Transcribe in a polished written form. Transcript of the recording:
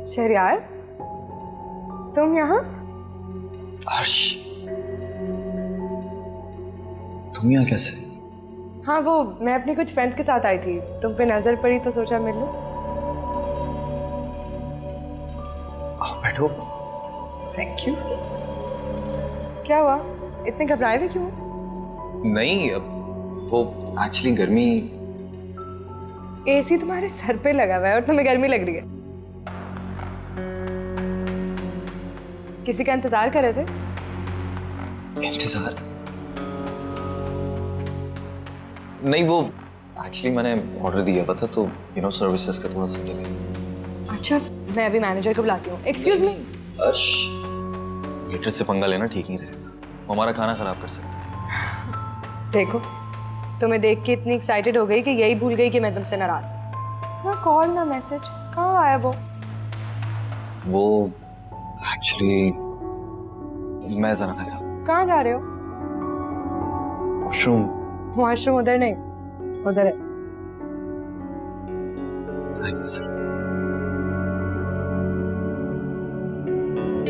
शहरयार, तुम यहाँ? अर्श, तुम यहाँ कैसे? हाँ, वो मैं अपनी कुछ फ्रेंड्स के साथ आई थी, तुम पे नजर पड़ी तो सोचा मिल लूं। आओ बैठो। Thank you. क्या हुआ, इतने घबराए हुए क्यों? नहीं, अब वो एक्चुअली गर्मी। एसी तुम्हारे सर पे लगा हुआ है और तुम्हें गर्मी लग रही है। किसी का इंतजार कर रहे थे? इंतजार? नहीं, वो एक्चुअली मैंने ऑर्डर दिया हुआ था तो सर्विसेज का थोड़ा सा डिले। अच्छा, मैं अभी मैनेजर को बुलाती हूँ। Excuse me. अर्श, वेटर से पंगा लेना ठीक नहीं रहेगा, वो हमारा खाना खराब कर सकता है। देखो, तुम्हें देख के इतनी एक्साइटेड हो गई कि यही भूल गई कि मैं तुमसे नाराज थी। ना कॉल ना मैसेज, कहाँ आया वो एक्चुअली मैं जरा था। कहाँ जा रहे हो? वॉशरूम। वॉशरूम उधर नहीं, उधर है। थैंक्स।